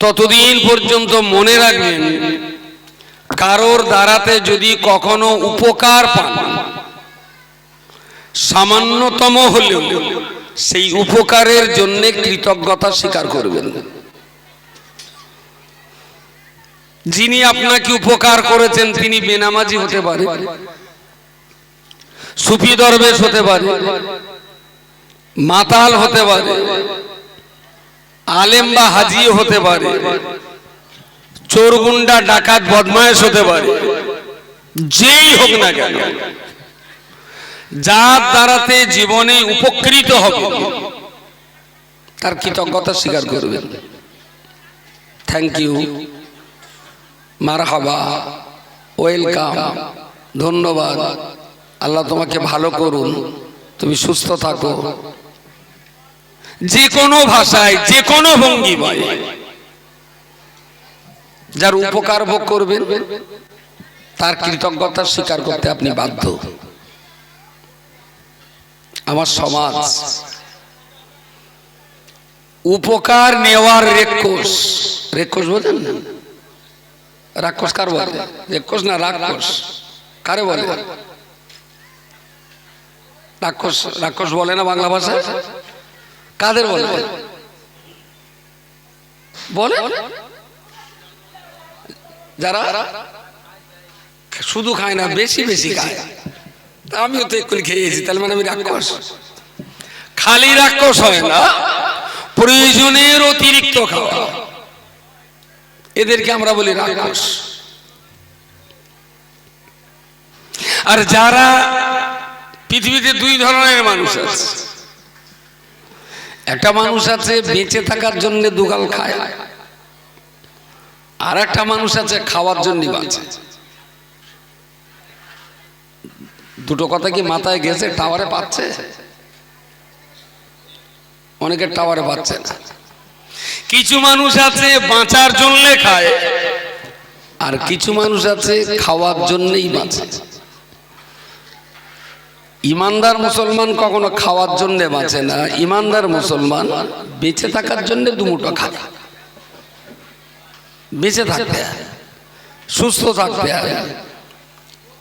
ততদিন পর্যন্ত মনে রাখবেন, কারোর দ্বারাতে যদি কখনো উপকার পান, সামান্যতম হলেও সেই উপকারের জন্য কৃতজ্ঞতা স্বীকার করবেন। যিনি আপনাকে উপকার করেছেন তিনি বেনামাজি হতে পারে, সুফি দরবেশ হতে পারে, মাতাল হতে পারে, আলেম বা হাজি হতে পারে, চোর গুন্ডা ডাকাত বদমায়েশ হতে পারে, যেই হোক না কেন, যার দ্বারাতে জীবনে উপকৃত হবে তার কৃতজ্ঞতা স্বীকার করবেন। থ্যাংক ইউ, মারহাবা, ওয়েলকাম, ধন্যবাদ, আল্লাহ তোমাকে ভালো করুন, তুমি সুস্থ থাকো, যে কোনো ভাষায় যে কোনো ভঙ্গিমায় যার উপকার ভোগ করবেন তার কৃতজ্ঞতা স্বীকার করতে আপনি বাধ্য। আমার সমাজ উপকার নেওয়ার রেক্ষস, রেক্ষস বোঝেন না? রাক্ষস কার বলে? রেক্ষস না রাক্ষস কারে বলে? রাক্ষস, রাক্ষস বলে না বাংলা ভাষায়? কাদের বলে? বলে যারা শুধু খায় না, বেশি বেশি খায়। আমিও তো একটু খেয়েছি, তাহলে মানে আমি রাক্ষস? খালি রাক্ষস হয় না, প্রয়োজনের অতিরিক্ত খাওয়া, এদেরকে আমরা বলি রাক্ষস। আর যারা পৃথিবীতে দুই ধরনের মানুষ আছে, একটা মানুষ আছে বেঁচে থাকার জন্য দুগাল খায়, আর একটা মানুষ আছে খাওয়ার জন্য বাঁচে। দুটো কথা কি মাথায় গেছে? টাওয়ারে পাচ্ছে? অনেকের টাওয়ারে পাচ্ছে না। কিছু মানুষ আছে বাঁচার জন্য খায়, আর কিছু মানুষ আছে খাওয়ার জন্যই বাঁচে। ইমানদার মুসলমান কখনো খাওয়ার জন্য বাঁচে না, ইমানদার মুসলমান বেঁচে থাকার জন্য দুমুঠো খায়, বেঁচে থাকতে হয়, সুস্থ থাকতে হয়।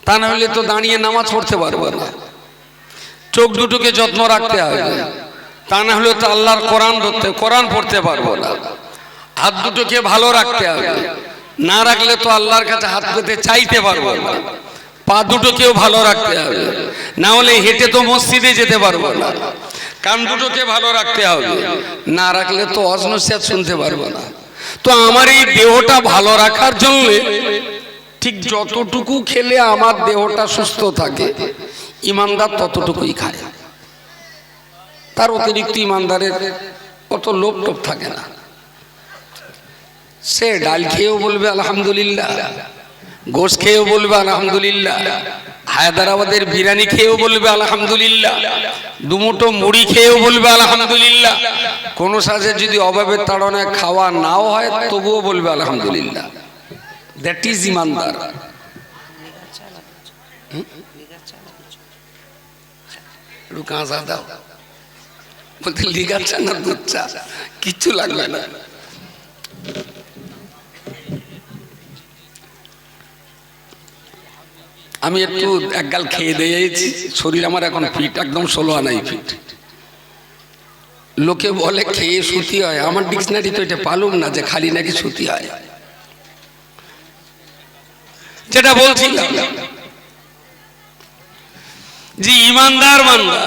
তা না হলে তো দাঁড়িয়ে নামাজ পড়তে পারবো না, চোখ দুটোকে যত্ন রাখতে হবে, তা না হলে তো আল্লাহর কোরআন পড়তে পারবো না, হাত দুটোকে ভালো রাখতে হবে, না রাখলে তো আল্লাহর কাছে হাত পেতে চাইতে পারবো না, পা দুটোকেও ভালো রাখতে হবে, না হলে হেঁটে তো মসজিদে যেতে পারবো না, কান দুটোকে ভালো রাখতে হবে, না রাখলে তো অজনসিয়াত শুনতে পারবো না। তো আমার এই দেহটা ভালো রাখার জন্য ঠিক যতটুকু খেলে আমার দেহটা সুস্থ থাকে, ইমানদার ততটুকুই খায়, তার অতিরিক্ত ইমানদারের অত লোভ টোপ থাকে না। সে ডাল খেয়েও বলবে আলহামদুলিল্লাহ, গোশ খেয়েও বলবে আলহামদুলিল্লাহ, হায়দ্রাবাদের বিরিয়ানি খেয়েও বলবে আলহামদুলিল্লাহ, দুমুটো মুড়ি খেয়েও বলবে আলহামদুলিল্লাহ, কোন সাজে যদি অভাবের তাড়নায় খাওয়া নাও হয় তবুও বলবে আলহামদুলিল্লাহ। দ্যাট ইজ ইমানদার। একটু কাঁচা দাও, বলতে লিগার চা না দুধ চা, কিচ্ছু লাগবে না। আমি একটু একগাল খেয়ে দিয়েছি, শরীর আমার এখন ফিট, একদম 16 আনাই ফিট। লোকে বলে খেয়ে সুতি হয়, আমার ডিকশনারি তো এটা পালুম না যে খালি নাকি সুতি হয়। যেটা বলছিলাম যে ইমানদার বান্দা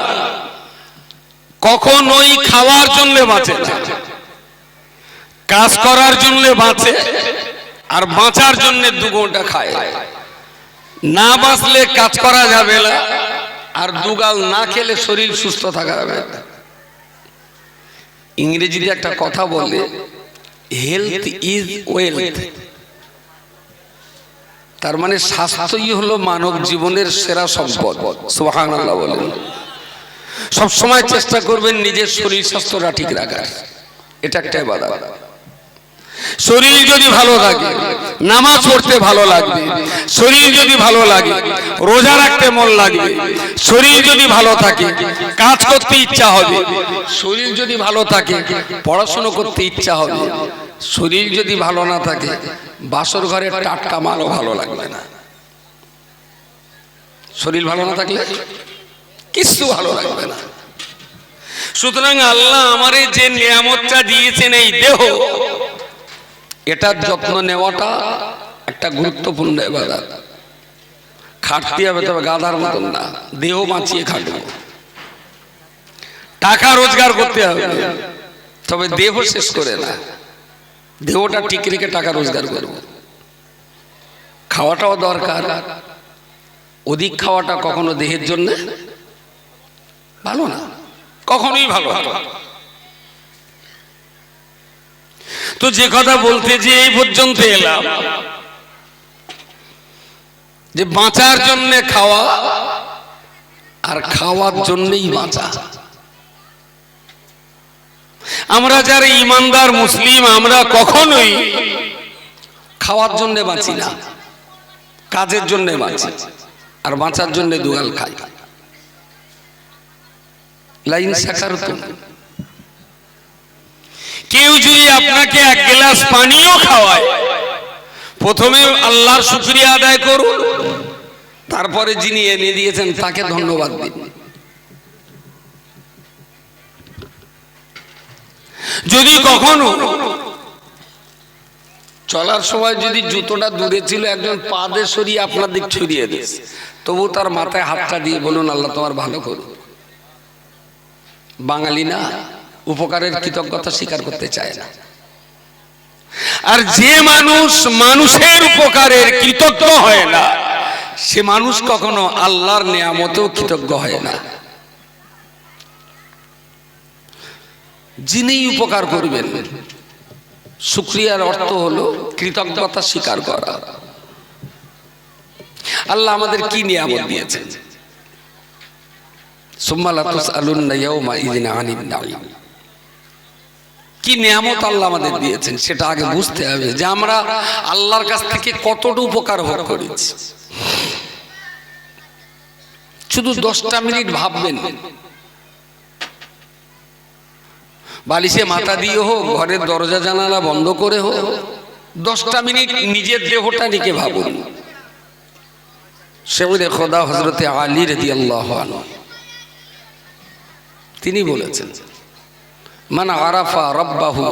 কখনোই খাওয়ার জন্য বাঁচে না, কাজ করার জন্য বাঁচে, আর বাঁচার জন্য 2 ঘন্টা খায়। না বাঁচলে কাজ করা যাবে না, আর দুগাল না খেলে শরীর সুস্থ থাকা যাবে না। ইংরেজিতে একটা কথা বলে, হেলথ ইজ ওয়েলথ, তার মানে স্বাস্থ্যই হলো মানব জীবনের সেরা সম্পদ। সুবহানাল্লাহ বলেন। সবসময় চেষ্টা করবেন নিজের শরীর স্বাস্থ্যটা ঠিক রাখার, এটা একটা ইবাদত। শরীর যদি ভালো থাকে নামাজ পড়তে ভালো লাগবে, শরীর যদি ভালো লাগে রোজা রাখতে মন লাগবে, শরীর যদি ভালো থাকে কাজ করতে ইচ্ছা হবে, শরীর যদি ভালো থাকে পড়াশোনা করতে ইচ্ছা হবে, শরীর যদি ভালো না থাকে বাসর ঘরে টাটকা মালও ভালো লাগবে না। শরীর ভালো না থাকলে কিছু ভালো লাগবে না। সুতরাং আল্লাহ আমারে যে নিয়ামতটা দিয়েছেন এই দেহ, এটার যত্ন নেওয়াটা একটা গুরুত্বপূর্ণ ইবাদত। খাটতে হবে, তবে গাধার মতন না, দেহ বাঁচিয়ে খাটবো। টাকা রোজগার করতে হবে, তবে দেহ শেষ করে না, দেহটা ঠিক রেখে টাকা রোজগার করবো। খাওয়াটাও দরকার, অধিক খাওয়াটা কখনো দেহের জন্য ভালো না, কখনোই ভালো। তো যে কথা বলতে যে এই পর্যন্ত এলাম, যে বাঁচার জন্য খাওয়া আর খাওয়ার জন্যই বাঁচা। আমরা যারা ইমানদার মুসলিম, আমরা কখনোই খাওয়ার জন্য বাঁচি না, কাজের জন্য বাঁচি, আর বাঁচার জন্য দুগাল খাই। লাইন শাকারতুম, কেউ যদি আপনাকে এক গ্লাস পানিও খাওয়ায়, প্রথমে আল্লাহর শুকরিয়া আদায় করুন, তারপরে যিনি এনে দিয়েছেন তাকে ধন্যবাদ দিন। যদি কখনো চলার সময় যদি জুতোটা দূরে ছিল, একজন পা দিয়ে সরিয়ে আপনার দিক ছড়িয়ে দিয়েছে, তবু তার মাথায় হাতটা দিয়ে বলুন আল্লাহ তোমার ভালো করুন। বাঙালি না উপকারের কৃতজ্ঞতা স্বীকার করতে চায় না। আর যে মানুষ মানুষের উপকারের কৃতজ্ঞ হয় না, সে মানুষ কখনো আল্লাহর নিয়ামতেও কৃতজ্ঞ হয় না। যিনি উপকার করবেন, শুকরিয়ার অর্থ হলো কৃতজ্ঞতা স্বীকার করা। আল্লাহ আমাদের কি নিয়ামত দিয়েছেন? সুম্মা লা তুসআলুন্না ইয়াওমা ইযিন আনিন নাঈম। কি নিয়ামত আল্লাহ আমাদের দিয়েছেন সেটা আগে বুঝতে হবে, যে আমরা আল্লাহর কাছ থেকে কতটা উপকার ভোগ করেছি। শুধু 10টা মিনিট ভাববেন, বালিশে মাথা দিয়ে হোক, ঘরের দরজা জানালা বন্ধ করে হোক, 10টা মিনিট নিজের দেহটা নিকে ভাবুন। শেখে খোদা হযরতে আলী রাদিয়াল্লাহু আনহু তিনি বলেছেন, মান আরাফা রাব্বাহু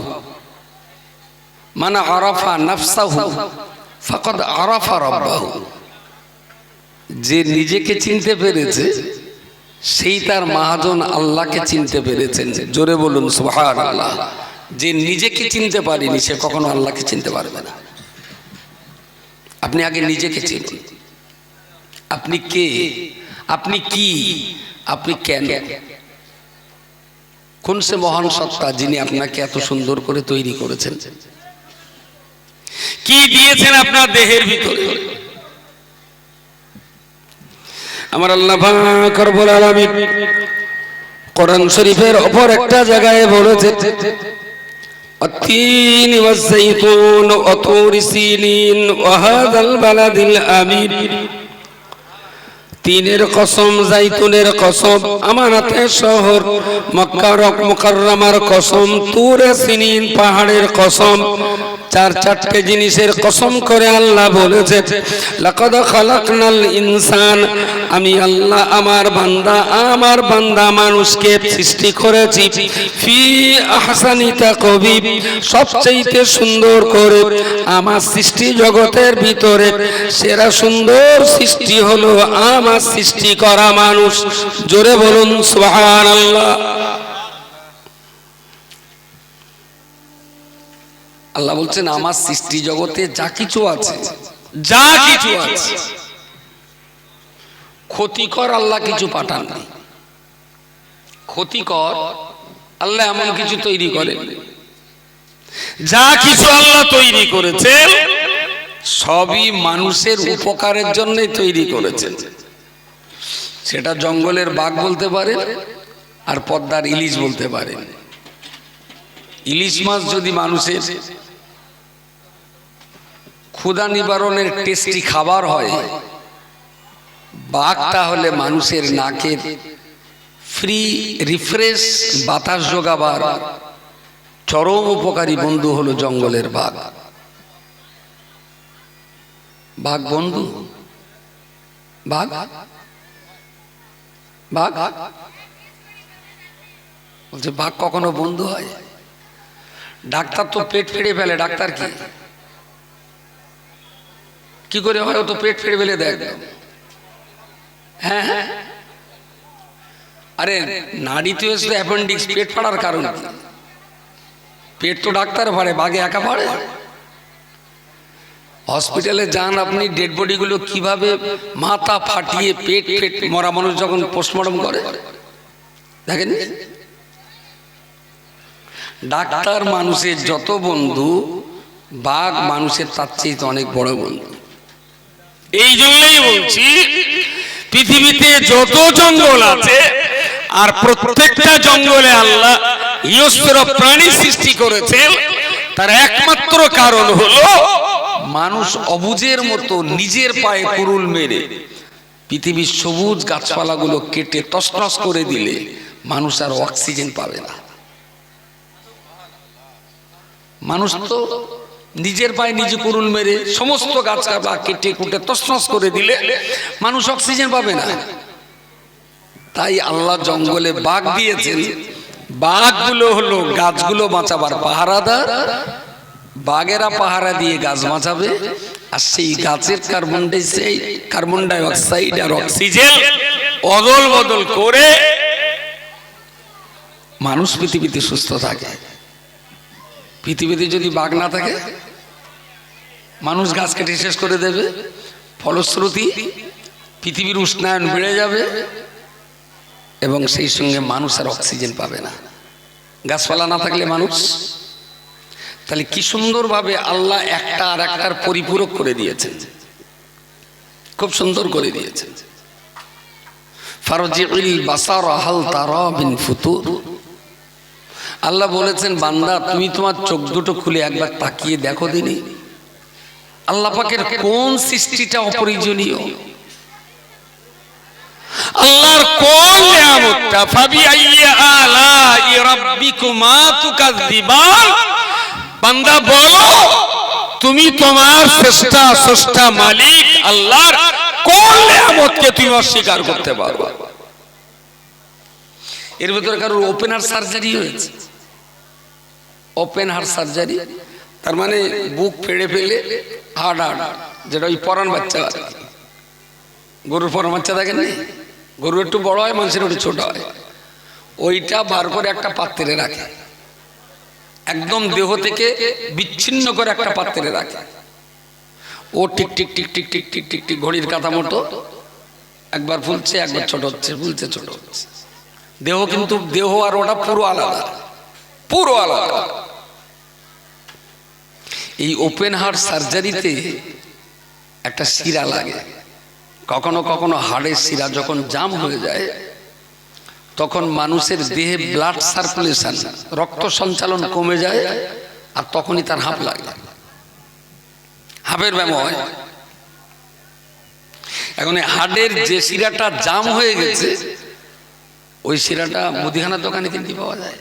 মান আরাফা নাফসাহু ফাকাদ আরাফা রাব্বাহু। যে নিজেকে চিনতে পেরেছে সেই তার মহাজন আল্লাহকে চিনতে পেরেছেন। জোরে বলুন সুবহানাল্লাহ। যে নিজেকে চিনতে পারেনি সে কখনো আল্লাহকে চিনতে পারবে না। আপনি আগে নিজেকে চিনুন, আপনি কে, আপনি কি, আপনি কেন, কোন সে মহান সত্তা যিনি আপনাকে এত সুন্দর করে তৈরি করেছেন, কি দিয়েছেন আপনার দেহের ভিতরে। আমার আল্লাহ পাক রব্বুল আলামিন কোরআন শরীফের অপর একটা জায়গায় বলেছেন, আত-তিন ওয়াজ-যাইতুন ওয়া তুরি সিনিন ওয়া হাযাল বালাদিল আমিন। তিনের কসম, জাইতুনের কসম, আমানাতের শহর মক্কা মুকাররমার কসম, তুরে সিনিন পাহাড়ের কসম। চারটে জিনিসের কসম করে আল্লাহ বলেছেন, লাকাদ খালাকনাল ইনসান, আমি আল্লাহ আমার বান্দা মানুষকে সৃষ্টি করেছি ফি আহসানি তাকবীব, সবচেয়ে সুন্দর করে। আমার সৃষ্টি জগতের ভিতরে সেরা সুন্দর সৃষ্টি হলো আমার সৃষ্টি করা মানুষ। জোরে বলুন সুবহানাল্লাহ। আল্লাহ বলছেন আমার সৃষ্টি জগতে যা কিছু আছে, যা কিছু আছে, ক্ষতিকর আল্লাহ কিছু পাঠান নাই। ক্ষতিকর আল্লাহ এমন কিছু তৈরি করেন। যা কিছু আল্লাহ তৈরি করেছেন সবই মানুষের উপকারের জন্যই তৈরি করেছেন। সেটা জঙ্গলের বাঘ বলতে পারে, আর পদ্মার ইলিশ বলতে পারে। ইলিশ মাছ যদি মানুষের ক্ষুধা নিবারণের টেস্টি খাবার হয়, বাঘটা হলে মানুষের নাকের ফ্রি রিফ্রেশ বাতাস যোগাবার চরম উপকারী বন্ধু হলো জঙ্গলের বাঘ। বাঘ বন্ধু, বাঘ বাঘ বলছে বাঘ কখনো বন্ধু হয়? ডাক্তার তো পেট ফেড়ে ফেলে, ডাক্তার কি করে হয়? ও তো পেট ফেড়ে ফেলে দেখ। হ্যাঁ হ্যাঁ, আরে নাড়িতে এসে অ্যাপেন্ডিক্স, পেট ফাড়ার কারণ কি? পেট তো ডাক্তার ফাড়ে, বাঘে একা ফাড়ে? হসপিটালে যান আপনি, ডেড বডিগুলো কিভাবে মাথা ফাটিয়ে পেট ফেট মরা মানুষ যখন পোস্টমর্টম করে দেখেন। ডাক্তার মানুষের যত বন্ধু, বাঘ মানুষের তার চেয়ে অনেক বড় বন্ধু। এই জন্যই বলছি পৃথিবীতে যত জঙ্গল আছে, আর প্রত্যেকটা জঙ্গলে আল্লাহ হিংস্র প্রাণী সৃষ্টি করেছেন, তার একমাত্র কারণ হলো মানুষ অবুঝের মতো নিজের পায়ে কুড়ুল মেরে পৃথিবীর সবুজ গাছপালাগুলো কেটে তছনছ করে দিলে মানুষ আর অক্সিজেন পাবে না। মানুষ তো নিজের পায়ে নিজে কুড়ুল মেরে সমস্ত গাছপালা কেটে কুটে তছনছ করে দিলে মানুষ অক্সিজেন পাবে না। তাই আল্লাহ জঙ্গলে বাঘ দিয়েছেন। বাঘগুলো হলো গাছগুলো বাঁচাবার পাহারাদার। বাঘেরা পাহারা দিয়ে গাছ বাঁচাবে, আর সেই গাছের কার্বন ডাই অক্সাইড আর অক্সিজেন অদল বদল করে মানুষ পৃথিবীতে সুস্থ থাকে। পৃথিবীতে যদি বাঘ না থাকে, মানুষ গাছ কেটে শেষ করে দেবে, ফলশ্রুতি পৃথিবীর উষ্ণায়ন বেড়ে যাবে এবং সেই সঙ্গে মানুষ আর অক্সিজেন পাবে না। গাছপালা না থাকলে মানুষ, তাহলে কি সুন্দরভাবে আল্লাহ একটা আর একটার পরিপূরক করে দিয়েছেন, খুব সুন্দর করে দিয়েছেন। ফারজিউল বাসার হাল তারা বিন ফুতুর, আল্লাহ বলেছেন বান্দা তুমি তোমার চোখ দুটো খুলে একবার তাকিয়ে দেখো দিনি আল্লাহ পাকের কোন সৃষ্টিটা অপরিজনীয়, আল্লাহর কোন নিয়ামতটা। ফাবিআইয়ি আলাই রাব্বিকুমা তুকাযযিবান, বান্দা বলো তুমি তোমার স্রষ্টা মালিক আল্লাহর কোন নিয়ামতকে তুমি অস্বীকার করতে পারবে? এর ভিতরে কারোর ওপেন হার্ট সার্জারি হয়েছে, ওপেন হার্ট সার্জারি তার মানে বুক ফেড়ে ফেলে হার্ট, যেটা ওই পরান বাচ্চা, গরুর পরান বাচ্চা দেখেন না, গরু একটু বড় হয়, মানুষের একটু ছোট হয়, ওইটা বার করে একটা পাত্রে রাখে, একদম দেহ থেকে বিচ্ছিন্ন করে একটা পাত্রে রাখে। ও টিক টিক টিক টিক টিক টিক টিক টিক ঘড়ির কাঁথা মতো একবার ফুলছে, একবার ছোট হচ্ছে, ফুলছে ছোট হচ্ছে। দেহ কিন্তু দেহ আর ওটা পুরো আলাদা, পুরো আলাদা। এই ওপেন হার্ট সার্জারিতে একটা শিরা লাগে, কখনো কখনো হাড়ের শিরা যখন জাম হয়ে যায় তখন মানুষের দেহে ব্লাড সার্কুলেশন, রক্ত সঞ্চালন কমে যায়, আর তখনই তার হাঁপ লাগে, হাঁপের ব্যায়াম হয়। এখন হাড়ের যে শিরাটা জাম হয়ে গেছে, ওই শিরাটা মুদিখানার দোকানে কিনতে পাওয়া যায়,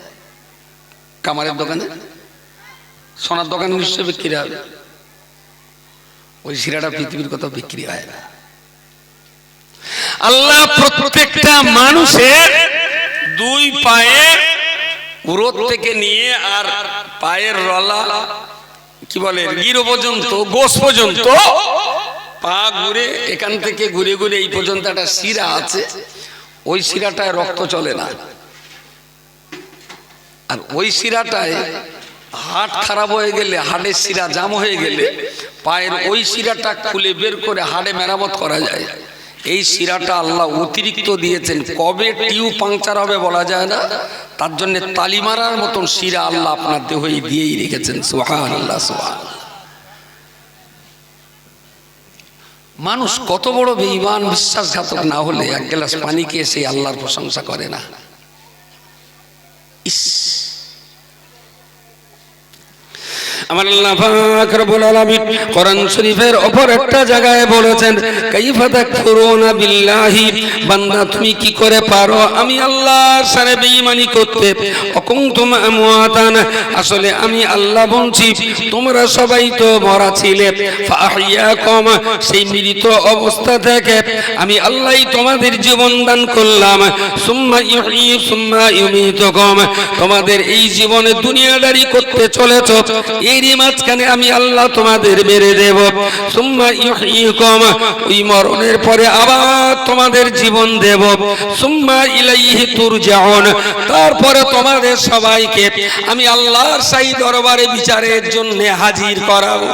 কামারের দোকানে, সোনার দোকানে নিশ্চয় বিক্রি হবে। ওই শিরাটা পৃথিবীর কোথাও বিক্রি হয় না। আল্লাহ প্রত্যেকটা মানুষের দুই পায়ের পুরোত থেকে নিয়ে আর পায়ের রলা কি বলে গিরো পর্যন্ত, গোস পর্যন্ত পা ঘুরে এখান থেকে ঘুরে ঘুরে এই পর্যন্ত একটা শিরা আছে, ওই শিরাটায় রক্ত চলে না, আর ওই শিরাটায় হার্ট খারাপ হয়ে গেলে, হাড়ের শিরা জাম হয়ে গেলে পায়ের ওই শিরাটা খুলে বের করে হাড়ে মেরামত করা যায়। এই শিরাটা আল্লাহ অতিরিক্ত দিয়েছেন, কবে টিউব পাংচার হবে বলা যায় না, তার জন্য তালি মারার মতন শিরা আল্লাহ আপনার দেহই দিয়েই রেখেছেন। সুবহানাল্লাহ, সুবহানাল্লাহ। মানুষ কত বড় বেঈমান, বিশ্বাসঘাতক না হলে এক গ্লাস পানি খেয়ে সেই আল্লাহর প্রশংসা করে না। ইস, আমার আল্লাহ পাক রব্বুল আলামিন কোরআন শরীফের অপর একটা জায়গায় বলেছেন কাইফা তাকফুরুনা বিল্লাহি, বান্দা তুমি কি করে পারো আমি আল্লাহর সাথে বেঈমানি করতে। অকুনতুম আমওয়াতান, আসলে আমি আল্লাহ বলছি তোমরা সবাই তো মরা ছিলে। ফাহিয়াকুম, সেই মৃত অবস্থা থেকে আমি আল্লাহই তোমাদের জীবন দান করলাম। সুম্মা ইউহয়ী সুম্মা ইউমীতুকুম, তোমাদের এই জীবনে দুনিয়াদারি করতে চলেছো, এরই মাঝখানে আমি আল্লাহ তোমাদের মেরে দেব। সুম্মা ইউহয়ীকুম, ওই মরণের পরে আবার তোমাদের জীবন দেব। সুম্মা ইলাইহি তুরজাউন, তারপরে তোমাদের সবাইকে আমি আল্লাহর শাহী দরবারে বিচারের জন্য হাজির করাবো।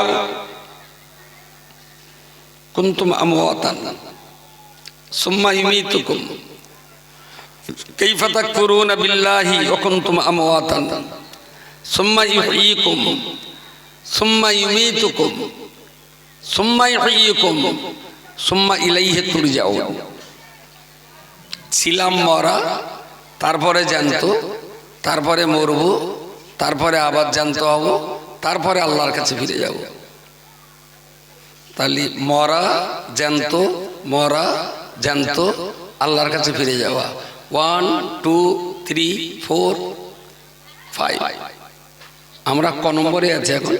কুনতুম আমওয়াতান সুম্মা ইউমীতুকুম কাইফা তাকফুরুনা বিল্লাহি ওয়া কুনতুম আমওয়াতান সুম্মা ইউহয়ীকুম সুম্মা ইউমীতুকুম সুম্মা ইউহয়ীকুম সুম্মা ইলাইহি তুরজাউন। ছিলাম মরা, তারপরে জ্যান্ত, তারপরে মরব, তারপরে আবার জ্যান্ত হব, তারপরে আল্লাহর কাছে ফিরে যাব। তাহলে মরা জ্যান্ত, মরা জ্যান্ত, আল্লাহর কাছে ফিরে যাওয়া। 1 2 3 4 5। আমরা ক নম্বরে আছি এখন?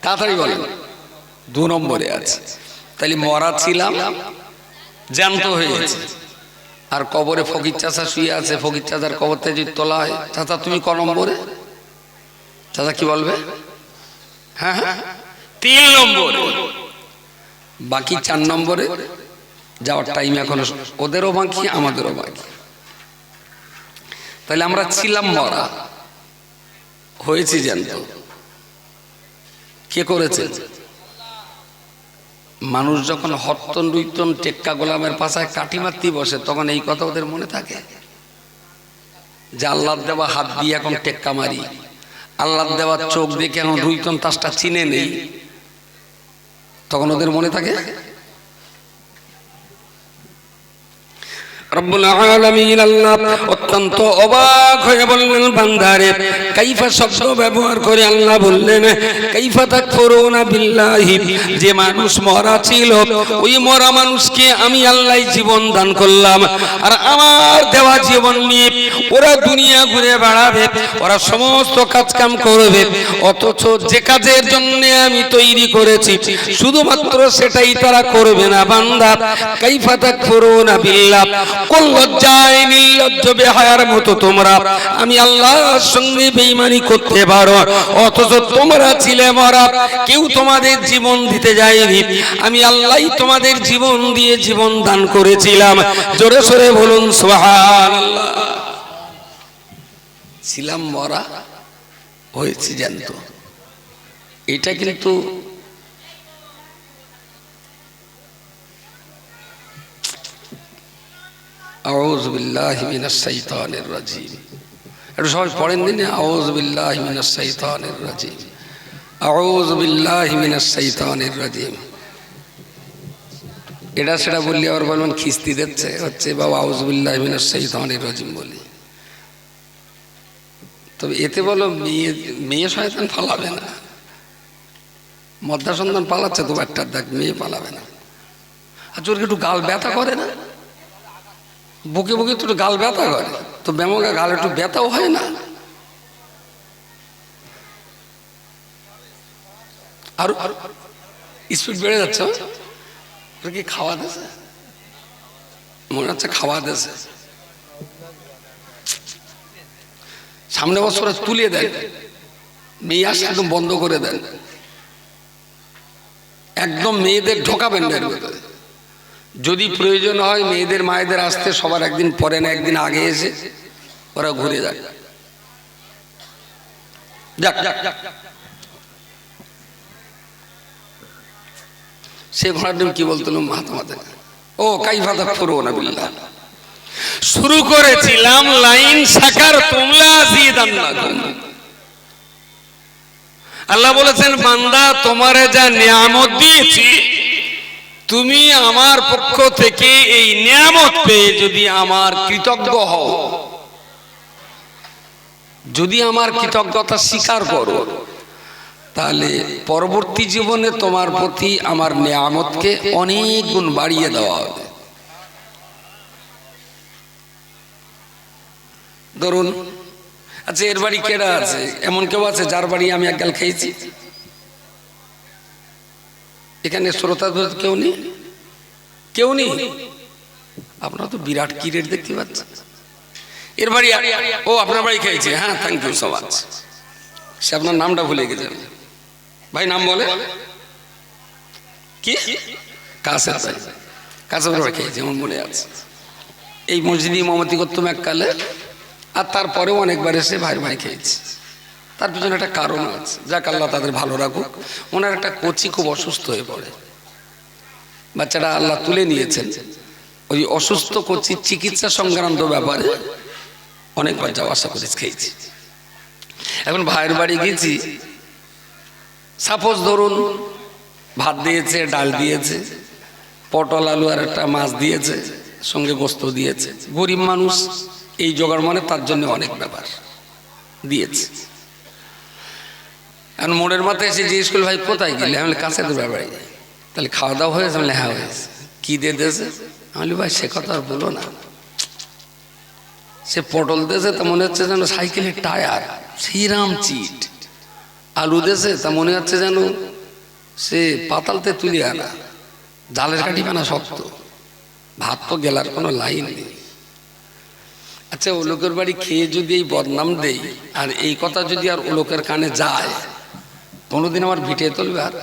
তাড়াতাড়ি বলেন। 2 নম্বরে আছে। তাহলে মরা ছিলাম, জ্যান্ত হয়ে গেছে। আর কবরে ফকির চাচা শুয়ে আছে, ফকির চাচার কবর থেকে যদি তোলা হয়, চাচা তুমি ক নম্বরে? চাচা কি বলবে? হ্যাঁ হ্যাঁ 3 নম্বর। বাকি 4 নম্বরে যাওয়ার টাইম এখনো ওদেরও বাকি, আমাদেরও বাকি। তাহলে আমরা ছিলাম মরা, হয়েছি জ্যান্ত। কে করেছে? মানুষ যখন হত্তন রুইতন টেক্কা গোলামের পাশায় কাঠি মারতে বসে, তখন এই কথা ওদের মনে থাকে যে আল্লাহর দেওয়া হাত দিয়ে এখন টেক্কা মারি, আল্লাহর দেওয়া চোখ দেখে এখন রুইতন তাসটা চিনে নেই, তখন ওদের মনে থাকে? রব্বুল আলামিন আল্লাহ অত্যন্ত অবাক হয়ে বললেন বান্দারে, কাইফা শব্দ ব্যবহার করে আল্লাহ বললেন কাইফা তাকফুরুনা বিল্লাহি, যে মানুষ মরা ছিল ওই মরা মানুষকে আমি আল্লাহ জীবন দান করলাম। আর আমার দেওয়া জীবন নিয়ে ওরা দুনিয়া ঘুরে বেড়াবে, ওরা সমস্ত কাজ কাম করবে, অথচ যে কাজের জন্য আমি তৈরি করেছি শুধুমাত্র সেটাই তারা করবে না। বান্দা কাইফা তাকফুরুনা বিল্লাহ, কোন লজ্জায় নির্লজ্জ বেহায়ার মতো তোমরা আমি আল্লাহর সঙ্গে বেঈমানি করতে পারো, অথচ তোমরা ছিলে মরা, কেউ তোমাদের জীবন দিতে যায়নি, আমি আল্লাহই তোমাদের জীবন দিয়ে জীবন দান করেছিলাম। জোরে সোরে বলুন সুবহানাল্লাহ। ছিলাম মরা, হয়েছি জ্যান্ত। এটা কিন্তু আউযু বিল্লাহি মিনাশ শাইতানির রাজিম। একটু সবাই পড়েন দিন, আউযু বিল্লাহি মিনাশ শাইতানির রাজিম, আউযু বিল্লাহি মিনাশ শাইতানির রাজিম। এটা সেটা বললে আবার বলবেন খিস্তি দিচ্ছে, হচ্ছে বাবা আউযু বিল্লাহি মিনাশ শাইতানির রাজিম বলি। তবে এতে বলো মেয়ে শয়তান পালাবে না, মদ্দা সন্তান পালাচ্ছে তো একটা দেখ, মেয়ে পালাবে না। আর ওর একটু গাল ব্যথা করে না, বুকে বুকে তো গাল ব্যথা করে, তো ব্যামোগা গাল একটু ব্যথাও হয় না। আর স্পিড বেড়ে যাচ্ছে, কি খাওয়া দিয়েছে মনে হচ্ছে, খাওয়া দিয়েছে। সামনে বছর তুলে দেন, মেয়ে আসলে একদম বন্ধ করে দেন, একদম মেয়েদের ঢোকাবেন না এর ভেতরে। যদি প্রয়োজন হয় মেয়েদের মায়েদের আসতে সবার একদিন পরে না একদিন আগে এসে ওরা ঘুরে যায়। সে ঘোড়ার ডিম কি বলতো মাথা ও কাইফা তাকফুরুনা বিল্লাহ। শুরু করেছিলাম লাইন সাকার তোমরা আযীদান্নাকুম। আল্লাহ বলেছেন বান্দা তোমারে যা নিয়ামত দিয়েছি, তুমি আমার পক্ষ থেকে এই নিয়ামত পেয়ে যদি আমার কৃতজ্ঞ হও, যদি আমার কৃতজ্ঞতা স্বীকার করো, তাহলে পরবর্তী জীবনে তোমার প্রতি আমার নেয়ামতকে অনেক গুণ বাড়িয়ে দেওয়া হবে। ধরুন, আচ্ছা এর বাড়ি কেডা আছে? এমন কেউ আছে যার বাড়ি আমি এক গাল খেয়েছি? এখানে শ্রোতা কেউ নেই, কেউ নেই। আপনারা তো বিরাট কিরেট দেখতে পাচ্ছেন। এর বাড়ি, ও আপনার বাড়ি খেয়েছে, হ্যাঁ থ্যাংক ইউ সো মাচ। সে আপনার নামটা ভুলে গেছে ভাই, নাম বলে কি? কাসেম ভাই, কাসেম ভাই খেয়েছে আমার মনে আছে। এই মসজিদে ইমামতি করতাম এককালে, আর তারপরেও অনেকবার এসে ভাই ভাই খেয়েছে। তার পিছনে একটা কারণ আছে, যাক আল্লাহ তাদের ভালো রাখুক। ওনার একটা কোচি খুব অসুস্থ হয়ে পড়ে, বাচ্চাটা আল্লাহ তুলে নিয়েছেন। ওই অসুস্থ কোচির চিকিৎসা সংক্রান্ত ব্যাপারে অনেকবার যাওয়া আসা করে খেয়েছি। এখন ভাইয়ের বাড়ি গেছি, সাপোজ ধরুন ভাত দিয়েছে, ডাল দিয়েছে, পটল আলু আর একটা মাছ দিয়েছে, সঙ্গে গোস্ত দিয়েছে। গরিব মানুষ, এই জোগাড় মানে তার জন্য অনেক ব্যাপার দিয়েছে। এখন মোড়ের মাথায় এসে জিজ্ঞেস করল, ভাই কোথায় গেলে? আমি কাছে তো ব্যাপারে। তাহলে খাওয়া দাওয়া হয়েছে? আমি হ্যাঁ হয়েছে। কি দিয়ে দিয়েছে? আমি ভাই সে কথা আর বলো না। সে পটল দিয়েছে তা মনে হচ্ছে যেন সাইকেলের টায়ার, শ্রীরাম চিট। আলু দিয়েছে তা মনে হচ্ছে যেন সে পাতালতে তুলে আনা, জালের কাঠি বানা শক্ত। ভাত তো গেলার কোনো লাইন নেই। আচ্ছা, ও লোকের বাড়ি খেয়ে যদি এই বদনাম দেই, আর এই কথা যদি আর ও লোকের কানে যায়, কোনোদিন আমার ভিটে তুলবে? আর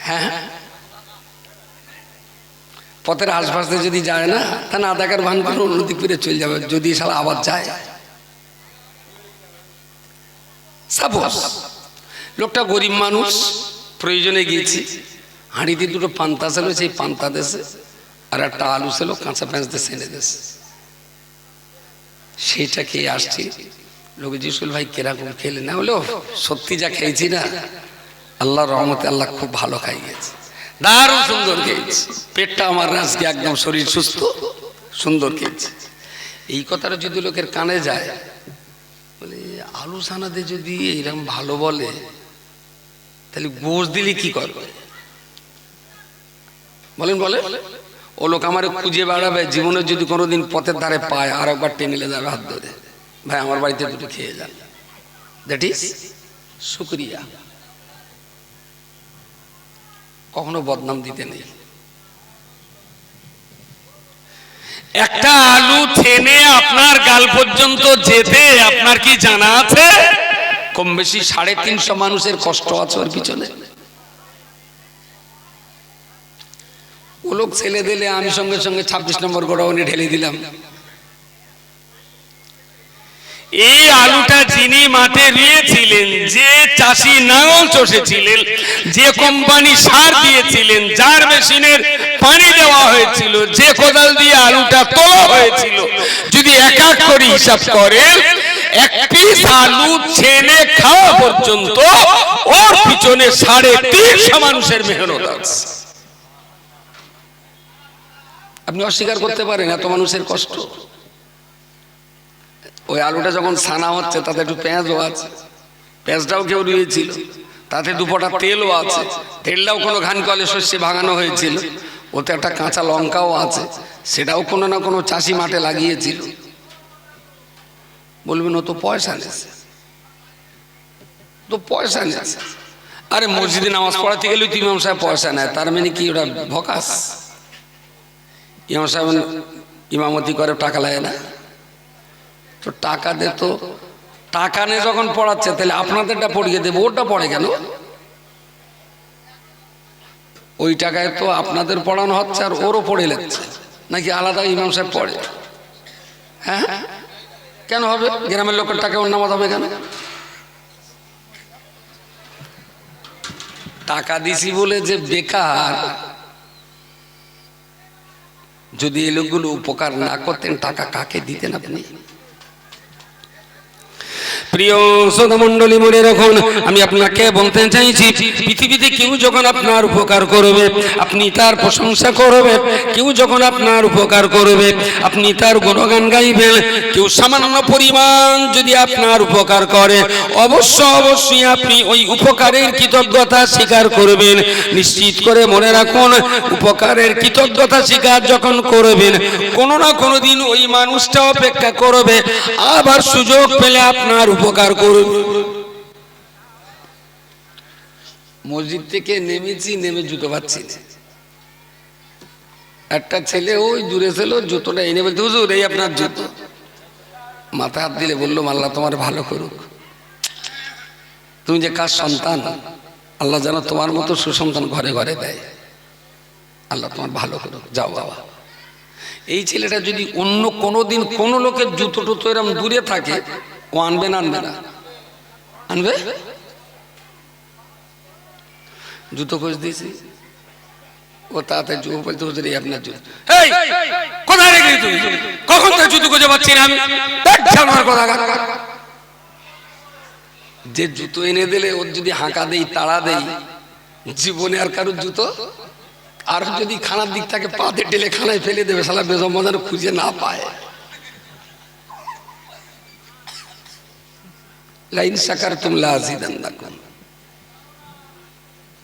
হ্যাঁ, পথের আশপাশে যদি যায় না, তা না দেখার ভান করে অন্যদিক ফিরে চলে যাবে, যদি সারা আবার যায়। সাপোজ লোকটা গরিব মানুষ, প্রয়োজনে গিয়েছি, হাঁড়িতে দুটো পান্তা ছিল, সেই পান্তা দেশে আর একটা আলু ছিল কাঁচা পেঁয়াজ দিয়ে এনে দেশে, সেইটা খেয়ে আসছি। লোকে জিজ্ঞেস করল, ভাই কিরকম খেলে? না হলেও সত্যি যা খেয়েছি না, আল্লাহর রহমতে আল্লাহ খুব ভালো খাইয়েছে, দারুণ সুন্দর খেয়েছি। পেটটা আমার আজকে একদম শরীর সুস্থ, সুন্দর খেয়েছি। এই কথাটা যদি লোকের কানে যায়, বলে আলু সানাতে যদি এইরকম ভালো বলে, তাহলে গোশ দিলে কি করবে? বলেন বলে। ও লোক আমার খুঁজে বেড়াবে, জীবনে যদি কোনোদিন পথের ধারে পায় আর একবার টেনে যাবে হাত ধরে, ভাই আমার বাড়িতে দুটো খেয়ে যান। দ্যাট ইজ শুকরিয়া। কখনো বদনাম দিতে নেই। একটা আলু থেনে আপনার গাল পর্যন্ত যেতে আপনার কি জানা আছে? কম বেশি 350 মানুষের কষ্ট আছে ওর পিছনে। ও লোক ছেলে দিলে আমি সঙ্গে সঙ্গে 26 নম্বর গোডাউনে ঢেলে দিলাম। এই আলুটা যিনি মাঠে রুয়েছিলেন, যে চাষি নাঙল চষেছিলেন, যে কোম্পানি সার দিয়েছিলেন, যার মেশিনের পানি দেওয়া হয়েছিল, যে কোদাল দিয়ে আলুটা তোলা হয়েছিল, যদি এক এক করে হিসাব করেন, এক পিস আলু ছেনে খাওয়া পর্যন্ত ওর পিছনে 350 মানুষের মেহনত আছে। আপনি অস্বীকার করতে পারেন এত মানুষের কষ্ট? ওই আলুটা যখন ছানা হচ্ছে, তাতে একটু পেঁয়াজও আছে, পেঁয়াজটাও কেউ রুয়েছিল, তাতে দুপটা তেলও আছে, তেলটাও কোনো ঘান কলে শস্যে ভাঙানো হয়েছিল, ওতে একটা কাঁচা লঙ্কাও আছে, সেটাও কোনো না কোনো চাষি মাঠে লাগিয়েছিল। বলবেন ও তো পয়সা নিয়েছে, তো পয়সা নিয়েছে। আরে মসজিদে নামাজ পড়াতে গেলে তুই ইমাম সাহেব পয়সা নেয়, তার মানে কি ওটা ভকাস? ইমাম সাহেব ইমামতি করে টাকা লাগে না? তো টাকা দে, তো টাকা নিয়ে যখন পড়াচ্ছে, তাহলে আপনাদেরটা পড়িয়ে দেবো, ওটা পড়ে কেন? ওই টাকায় তো আপনাদের পড়ানো হচ্ছে আর ওরও পড়ে লাগছে, নাকি আলাদা ইমাম সাহেব পড়ে? হ্যাঁ, কেন হবে? গ্রামের লোকের টাকা ওর নামাজ হবে কেন? টাকা দিছি বলে যে বেকার, যদি এই লোকগুলো উপকার না করতেন, টাকা কাকে দিতেন আপনি? প্রিয় শ্রোতা মণ্ডলী, মনে রাখুন, আমি আপনাকে বলতে চাইছি, পৃথিবীতে কেউ যখন আপনার উপকার করবে আপনি তার প্রশংসা করবেন, কেউ যখন আপনার উপকার করবে আপনি তার গুণগান গাইবেন। কেউ সামান্য পরিমাণ যদি আপনার উপকার করে অবশ্যই আপনি ওই উপকারের কৃতজ্ঞতা স্বীকার করবেন। নিশ্চিত করে মনে রাখুন, উপকারের কৃতজ্ঞতা স্বীকার যখন করবেন, কোনো না কোনো দিন ওই মানুষটা অপেক্ষা করবে, আবার সুযোগ পেলে আপনার উপকার করবে। মসজিদ থেকে নেমেছি, নেমে জুতো পাচ্ছি না। একটা ছেলে ওই দূরে ছিল, জুতোটা এনে বলতে, হুজুর এই আপনার জুতো। মাথায় হাত দিলে বললো, আল্লাহ তোমার ভালো করুক, তুমি যে কার সন্তান, আল্লাহ যেন তোমার মতো সুসন্তান ঘরে ঘরে দেয়, আল্লাহ তোমার ভালো করুক, যাও বাবা। এই ছেলেটা যদি অন্য কোনো দিন কোনো লোকের জুতো টুতো এরম দূরে থাকে, ও আনবে না? আনবে না? আনবে? জুতো খোঁজ দিয়েছি, ও তাতে বলতে হুজুর এই আপনার জুতো। এই কোথায় রেখে তুই? কখন তো জুতো খুঁজে পাচ্ছি না আমি। যে জুতো এনে দিলে ওর যদি হাঁকা দেই, তাড়া দেই, জীবনে আর কারোর জুতো, আর যদি খানার দিক থেকে পাতে টেলে খানায় ফেলে দেবে, শালা বেজমাদার খুঁজে না পায়। লাইন শাকারতুম লাযিদান্নাকুম।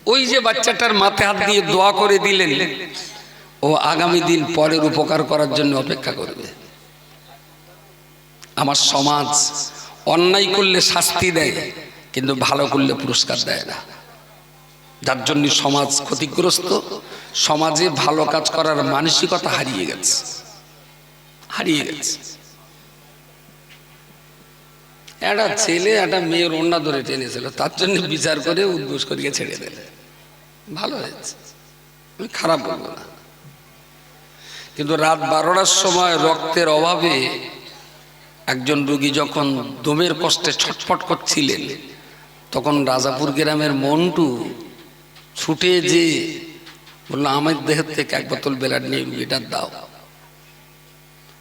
ওই যে বাচ্চাটার মাথায় হাত দিয়ে দোয়া করে দিলেন, ও আগামী দিন পরের উপকার করার জন্য অপেক্ষা করবে। আমার সমাজ অন্যায় করলে শাস্তি দেয়, কিন্তু ভালো করলে পুরস্কার দেয় না, যার জন্য সমাজ ক্ষতিগ্রস্ত। সমাজে ভালো কাজ করার মানসিকতা হারিয়ে গেছে। একটা ছেলে একটা মেয়ের ওড়না ধরে টেনেছিল, তার জন্য বিচার করে উদ্ঘোষ করিয়ে ছেড়ে দিলে, ভালো হয়েছে, আমি খারাপ বলবো না। কিন্তু রাত 12টার সময় রক্তের অভাবে একজন রোগী যখন দমের কষ্টে ছটফট করছিলেন, তখন রাজাপুর গ্রামের মন্টু ছুটে যে বললো, আমার দেহের থেকে এক বোতল ব্লাড নিয়ে রুগীটার দাও।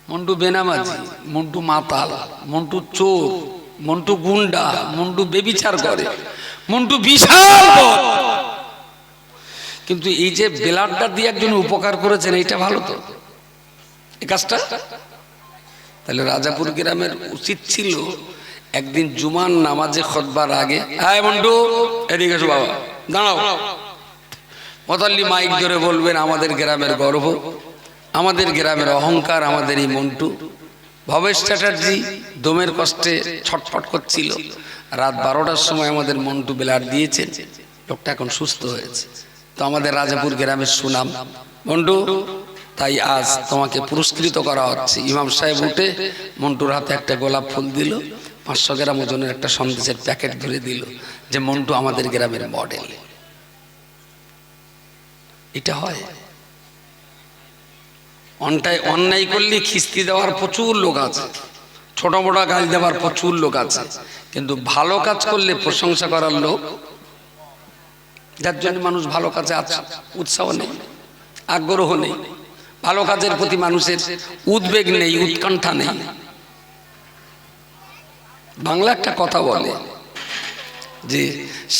মন্টু বেনামাজি, মন্টু মাতাল, মন্টু চোর, মন্টু গুন্ডা, মন্টু বেবিচার করে, মন্টু বিশাল বদ। কিন্তু এই যে ব্লাডটা দিয়ে একজন উপকার করেছেন, এইটা ভালো তো, এই কাজটা। তাহলে রাজাপুর গ্রামের উচিত ছিল একদিন জুমার নামাজে খুতবার আগে, হ্যাঁ মন্টু এদিকে এসো বাবা, দাঁড়াও। মুতাল্লি মাইক ধরে বলবেন, আমাদের গ্রামের গর্ব, আমাদের গ্রামের অহংকার, আমাদের এই মন্টু। ভবেশ চ্যাটার্জি দমের কষ্টে ছটফট করছিল, রাত 12টার সময় আমাদের মন্টু ব্লাড দিয়েছেন, লোকটা এখন সুস্থ হয়েছে। তো আমাদের রাজাপুর গ্রামের সুনাম মন্টু, তাই আজ তোমাকে পুরস্কৃত করা হচ্ছে। ইমাম সাহেব উঠে মন্টুর হাতে একটা গোলাপ ফুল দিল, 500 গ্রাম ওজনের একটা সন্দেশের প্যাকেট ধরে দিল, যে মন্টু আমাদের গ্রামের মডেল। এটা হয়। অন্যায় করলে খিস্তি দেওয়ার প্রচুর লোক আছে, ছোট বড় গাল দেওয়ার প্রচুর লোক আছে, কিন্তু ভালো কাজ করলে প্রশংসা করার লোক, যার জন্য মানুষ ভালো কাজে উৎসাহ নেই, আগ্রহ নেই, ভালো কাজের প্রতি মানুষের উদ্বেগ নেই, উৎকণ্ঠা নেই। বাংলা একটা কথা বলে যে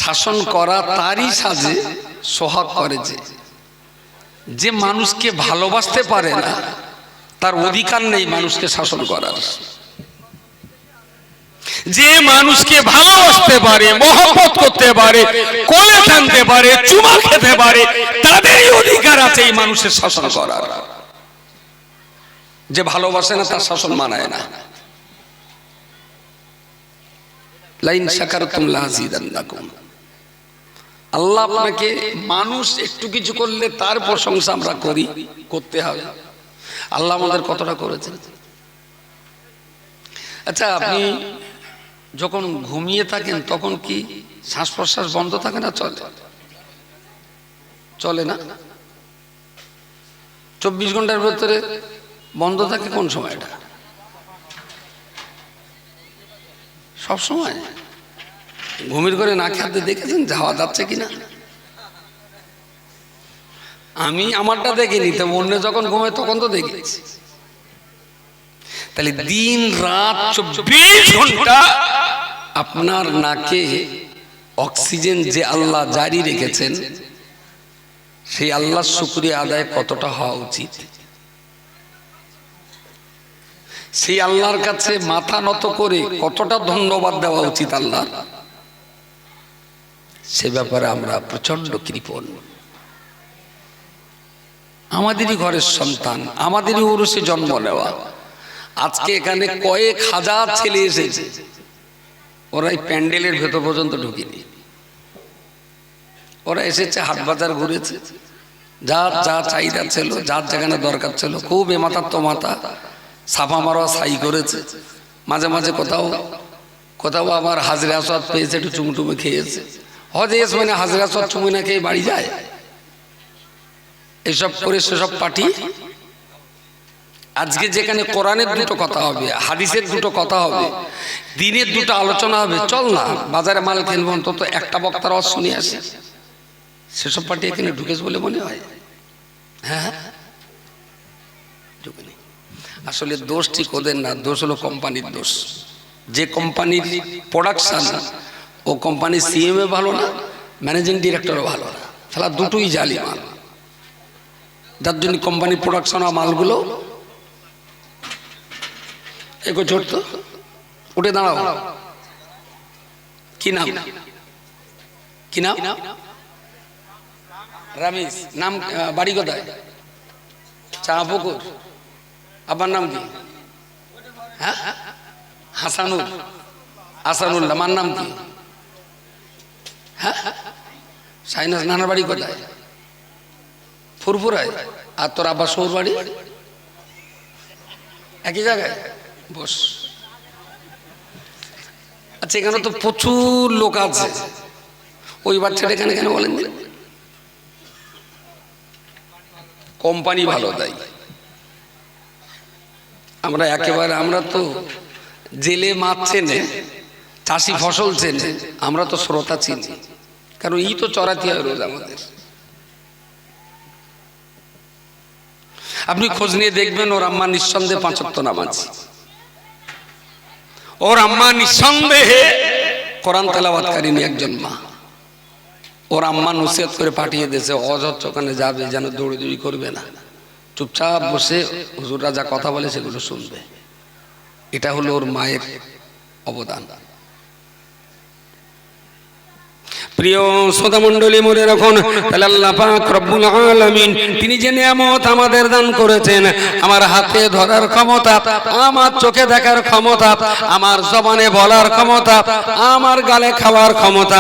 শাসন করা তারই সাজে সোহাগ করে, যে মানুষকে ভালোবাসতে পারে না তার অধিকার নেই মানুষকে শাসন করার। যে মানুষকে ভালোবাসতে পারে, মহব্বত করতে পারে, কোলে টানতে পারে, চুমা খেতে পারে, তাদেরই অধিকার আছে এই মানুষের শাসন করার। যে ভালোবাসে না তার শাসন মানায় না। লাইন শাকারতুম লাযিদান্নাকুম। আল্লাহ আপনাকে, মানুষ একটু কিছু করলে তার প্রশংসা আমরা করতে হবে। আল্লাহ আমাদের কতটা করেছেন। আচ্ছা, আপনি যখন ঘুমিয়ে থাকেন তখন কি শ্বাস প্রশ্বাস বন্ধ থাকে না? চলে না? 24 ঘন্টার ভেতরে বন্ধ থাকে কোন সময়টা? সব সময়। ঘুমির করে না খেতে দেখেছেন যাওয়া যাচ্ছে কিনা? আমি আমারটা দেখিনি, তো অন্য যখন ঘুমায় তখন তো দেখেছি। তাহলে দিন রাত 24 ঘন্টা আপনার নাকে অক্সিজেন যে আল্লাহ জারি রেখেছেন, সেই আল্লাহর শুকরিয়া আদায় কতটা হওয়া উচিত? সেই আল্লাহর কাছে মাথা নত করে কতটা ধন্যবাদ দেওয়া উচিত আল্লাহর, সে ব্যাপারে আমরা প্রচন্ড কৃপণ। আমাদেরই ঘরের সন্তান, আমাদেরই উরুসে জন্ম নেওয়া, আজকে এখানে কয়েক হাজার ছেলে এসেছে, ওরা এই প্যান্ডেলের ভেতর পর্যন্ত ঢুকেনি। ওরা এসেছে, হাট বাজার ঘুরেছে, যার যা চাহিদা ছিল, যার যেখানে দরকার ছিল, খুব এমাথার তো মাথা সাফা মারোয়া সাই করেছে। মাঝে মাঝে কোথাও কোথাও আবার হাজরে আসওয়াদ পেয়েছে, একটু চুমটুমে খেয়েছে। হজে এস মানে হাজরে আসওয়াদ চুমে না খেয়ে বাড়ি যায়, এসব করে সেসব পার্টি। আজকে যেখানে কোরআনের দুটো কথা হবে, হাদিসের দুটো কথা হবে, দিনের দুটো আলোচনা হবে, চল না বাজারে মাল কিনবো, অন্তত একটা বক্তার আওয়াজ শুনে আসে, সেসব পার্টি এখানে ঢুকেছে বলে মনে হয়? হ্যাঁ, ঢুকেনি। আসলে দোষ ঠিক ওদের না, দোষ হলো কোম্পানির দোষ। যে কোম্পানির প্রোডাকশন, ও কোম্পানির সিএমএ ভালো না, ম্যানেজিং ডিরেক্টরও ভালো না, তাহলে দুটোই জালি মাল। যার জন্য কোম্পানির প্রোডাকশন আর মালগুলো এগো ছোট, উঠে দাঁড়াও। কি নাম? কি নাম? রামিস। নাম, বাড়ি কোথায়? চাঁপুকুর। আবার নাম কি? হ্যাঁ, হাসানুল। আসানুল্লাহ। আমার নাম কি? হ্যাঁ, সাইনাস। নানার বাড়ি কোথায়? ফুরফুরায়। আর তোর আব্বা শহর বাড়ি একই জায়গায়? বস। আচ্ছা, এখানে তো প্রচুর লোক আছে, ওই বাচ্চাটা এখানে কেন বলেন? কোম্পানি ভালো তাই আমরা একেবারে, আমরা তো জেলে মাছ চেনে, চাষি ফসল চেনে, আমরা তো শ্রোতা চিনি, কারণ ই তো চড়াতে হয় রোজ আমাদের। আপনি খোঁজ নিয়ে দেখবেন, ওর আম্মা নিঃসন্দেহে 5 ওয়াক্ত নামাজি, ওর আম্মা নিঃসন্দেহে কোরআন তেলাওয়াতকারিনী একজন মা। ওর আম্মা নসিহত করে পাঠিয়ে দিয়েছে, অযথ ওখানে যাবে যেন দৌড়ি করবে না, চুপচাপ বসে হুজুররা যা কথা বলে সেগুলো শুনবে। এটা হলো ওর মায়ের অবদান। প্রিয় শ্রোতা মণ্ডলী, মনে রাখুন, তাহলে আল্লাহ পাক রব্বুল আলামিন তিনি যে নিয়ামত আমাদের দান করেছেন, আমার হাতে ধরার ক্ষমতা, আমার চোখে দেখার ক্ষমতা, আমার জবানে বলার ক্ষমতা, আমার গালে খাওয়ার ক্ষমতা,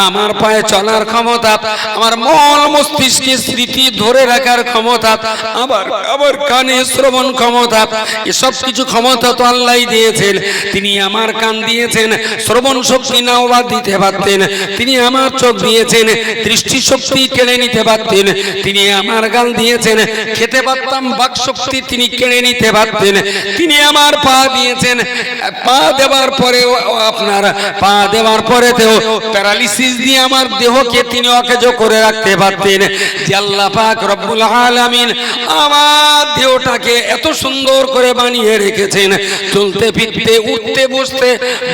আমার পায়ে চলার ক্ষমতা, আমার মন মস্তিষ্কে স্মৃতি ধরে রাখার ক্ষমতা, আবার কানে শ্রবণ ক্ষমতা, এসব কিছু ক্ষমতা তো আল্লাহই দিয়েছেন। তিনি আমার কান দিয়েছেন, শ্রবণ শক্তি নাও বা দিতে পারতেন। তিনি আমার চোখ দিয়েছেন, দৃষ্টি শক্তি কেড়ে নিতে পারতেন। তিনি আমার গাল দিয়েছেন, খেতে পারতাম, বাক শক্তি তিনি কেড়ে নিতে পারতেন। তিনি আমার পা দিয়েছেন, পা দেওয়ার পরেও আপনার পা দেওয়ার পরেতেও প্যারালিসিস দিয়ে আমার দেহকে তিনি অকেজ করে রাখতে পারতেন। যে আল্লাহ পাক রব্বুল আলামিন আমার দেহটাকে এত সুন্দর করে বানিয়ে রেখেছেন, চলতে ফিরতে উঠতে বসতে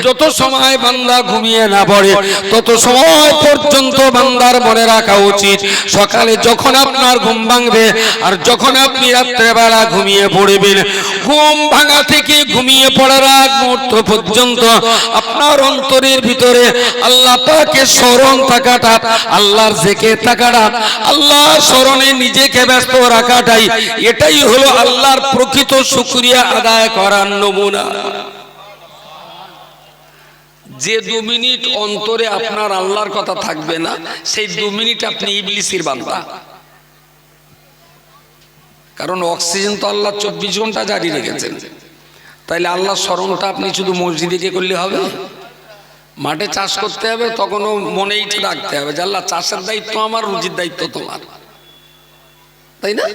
যত সময় বান্দা ঘুমিয়ে না পড়ে, তত সময় পর্যন্ত বান্দার মনে রাখা উচিত, সকালে যখন আপনার ঘুম ভাঙবে আর যখন আপনি রাত্রেবেলা ঘুমিয়ে পড়বেন, ঘুম ভাঙা থেকে ঘুমিয়ে পড়ার আগ মুহূর্ত পর্যন্ত আপনার অন্তরের ভিতরে আল্লাহ পাকের স্মরণ থাকাটা, আল্লাহর জিকির থাকাটা, আল্লাহর স্মরণে নিজেকে ব্যস্ত রাখাটাই, এটাই হলো আল্লাহর প্রকৃত শুকরিয়া আদায় করার নমুনা। যে 2 মিনিট অন্তরে আপনার আল্লাহর কথা থাকবে না, সেই 2 মিনিট আপনি ইবলিসের বান্দা। কারণ অক্সিজেন তো আল্লাহ 24 ঘন্টা জারি রেখেছেন। তাইলে আল্লাহর স্মরণটা আপনি শুধু মসজিদে গিয়ে করলে হবে? মাঠে চাষ করতে হবে, তখনও মনেই রাখতে হবে যে আল্লাহ চাষের দায়িত্ব আমার, রুজির দায়িত্ব তোমার, তাই না?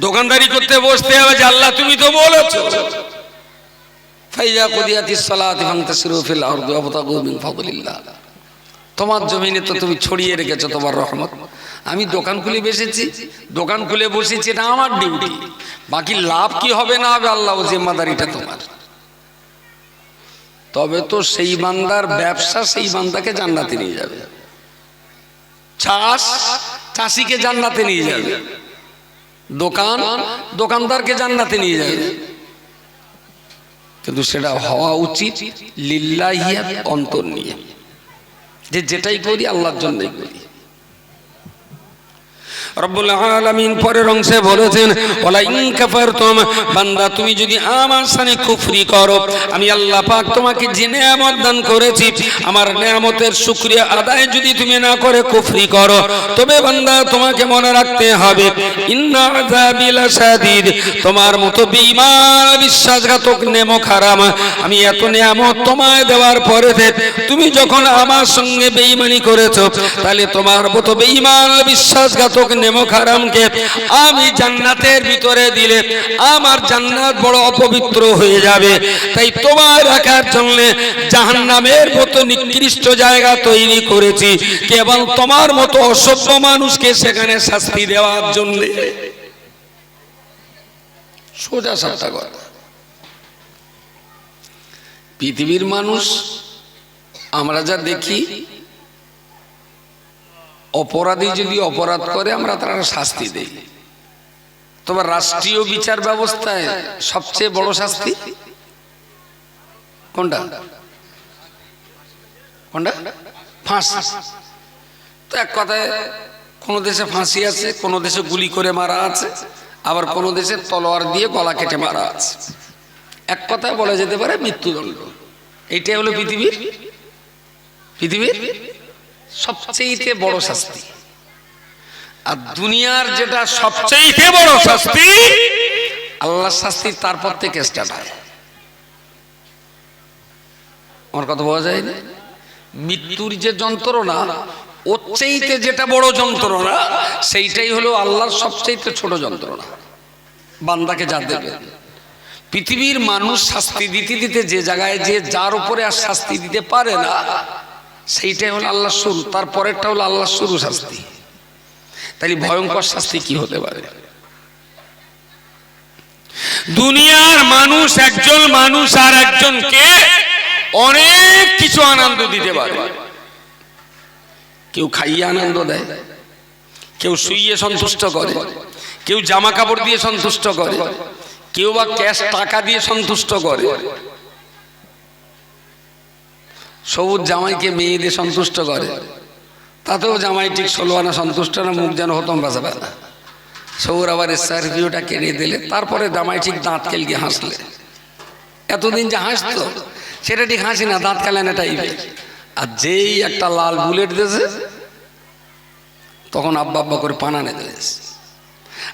দোকানদারি করতে বসতে হবে যে আল্লাহ তুমি তো বলেছো ফাইজা কুদিয়াতিস সালাতি ফান্তাশিরু ফিল আরদি ওয়াবতাগু মিন ফাদলিল্লাহ, তোমার জমিনে তো তুমি ছড়িয়ে রেখেছো তোমার রহমত। আমি দোকান খুলে বসেছি, দোকান খুলে বসেছি, এটা আমার ডিউটি, বাকি লাভ কি হবে না হবে আল্লাহ জিম্মাদারিটা তোমার। তবে তো সেই বান্দার ব্যবসা সেই বান্দাকে জান্নাতে নিয়ে যাবে। চাষ চাষিকে জান্নাতে নিয়ে যাবে, দোকান দোকানদারকে জান্নাতে নিয়ে যাবে। কিন্তু সেটা হওয়া উচিত লিল্লাহিয়াত অন্তর নিয়ে, যে যেটাই করি আল্লাহর জন্যই করি। রব্বুল আলামিন পরের অংশে বলেছেন, ওয়ালা ইন কাফারতুম, বান্দা তুমি যদি আমার সাথে কুফরি করো, আমি আল্লাহ পাক তোমাকে যে নিয়ামত দান করেছি, আমার নিয়ামতের শুকরিয়া আদায় যদি তুমি না করে কুফরি করো, তবে বান্দা তোমাকে মনে রাখতে হবে ইন্না আযাবি লাশাদীদ, তোমার মতো বেঈমান বিশ্বাসঘাতক নেমক হারাম আমি এত নিয়ামত তোমায় দেওয়ার পরে তুমি যখন আমার সঙ্গে বেঈমানি করেছো, তাহলে তোমার মতো বেঈমান বিশ্বাসঘাতক নেমক হারামকে আমি জান্নাতের ভিতরে দিলে আমার জান্নাত বড় অপবিত্র হয়ে যাবে। তাই তোমার রাখার জন্য জাহান্নামের মতো নিকৃষ্ট জায়গা তৈরি করেছি, কেবল তোমার মতো অসভ্য মানুষকে সেখানে শাস্তি দেওয়ার জন্য। সোজা সাপটা কথা। পৃথিবীর মানুষ আমরা যা দেখি, অপরাধী যদি অপরাধ করে আমরা তারা শাস্তি দেই। তবে রাষ্ট্রীয় বিচার ব্যবস্থায় সবচেয়ে বড় শাস্তি কোনটা? কোনটা? ফাঁসি। তো এক কথায় কোন দেশে ফাঁসি আছে, কোন দেশে গুলি করে মারা আছে, আবার কোন দেশে তলোয়ার দিয়ে গলা কেটে মারা আছে। এক কথায় বলা যেতে পারে মৃত্যুদণ্ড। এইটাই হলো পৃথিবীর সবচেয়ে বড় শাস্তি। আর দুনিয়ার যেটা সবচেয়ে বড় শাস্তি, আল্লাহর শাস্তি তারপর থেকে স্টার্ট হয়। আমার কথা বোঝা যায় না? মৃত্যুর যে যন্ত্রণা, ওর চাইতে যেটা বড় যন্ত্রণা, সেইটাই হলো আল্লাহর সবচেয়ে ছোট যন্ত্রণা বান্দাকে যা দেবে। পৃথিবীর মানুষ শাস্তি দিতে দিতে যে জায়গায় যে যার উপরে আর শাস্তি দিতে পারে না, সেইটাই হলো আল্লাহর শুরু, তারপরেরটা হলো আল্লাহর শুরু শাস্তি। তাহলে ভয়ঙ্কর শাস্তি কি হতে পারে? দুনিয়ার মানুষ, একজন মানুষ আর একজনকে অনেক কিছু আনন্দ দিতে পারে। কেউ খাইয়ে আনন্দ দেয়, কেউ শুইয়ে সন্তুষ্ট করে, কেউ জামা কাপড় দিয়ে সন্তুষ্ট করে, কেউ বা ক্যাশ টাকা দিয়ে সন্তুষ্ট করে। সবুজ জামাইকে মেয়েদের সন্তুষ্ট করে, তাতেও জামাই ঠিক 16 আনা সন্তুষ্ট না, মুখ যেন হতম বাজা বাজা। সবুর আবার স্করপিওটা কিনে দিলে, তারপরে জামাই ঠিক দাঁত কেলকে হাসলে। এতদিন যে হাসতো সেটা ঠিক হাসি না, দাঁত কেলানো টাইপের। আর যেই একটা লাল বুলেট দিয়েছে, তখন আব্বা আব্বা করে পানানে দিয়েছে।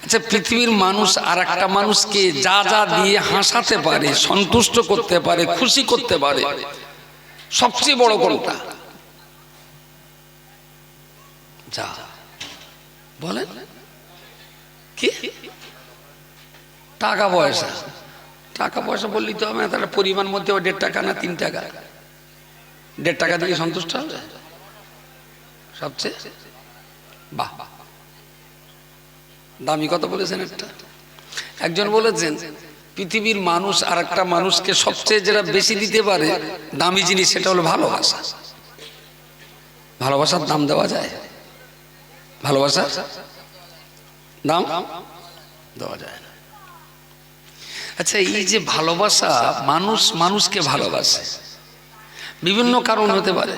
আচ্ছা, পৃথিবীর মানুষ আর একটা মানুষকে যা যা দিয়ে হাসাতে পারে, সন্তুষ্ট করতে পারে, খুশি করতে পারে, সবচেয়ে বড় কোনটা? যা বলেন কি? টাকা পয়সা। টাকা পয়সা বললি তো আমি তার পরিমাণ মধ্যে 1.5 টাকা না 3 টাকা, 1.5 টাকা দিয়ে সন্তুষ্ট হবে সবচেয়ে? বাহ, দামি কথা বলেছেন একটা। একজন বলেছেন পৃথিবীর মানুষ আর একটা মানুষকে সবচেয়ে যেটা বেশি দিতে পারে দামি জিনিস, সেটা হলো ভালোবাসা। ভালোবাসার দাম দেওয়া যায়? ভালোবাসার দাম দেওয়া যায় না। আচ্ছা, এই যে ভালোবাসা, মানুষ মানুষকে ভালোবাসে, বিভিন্ন কারণ হতে পারে।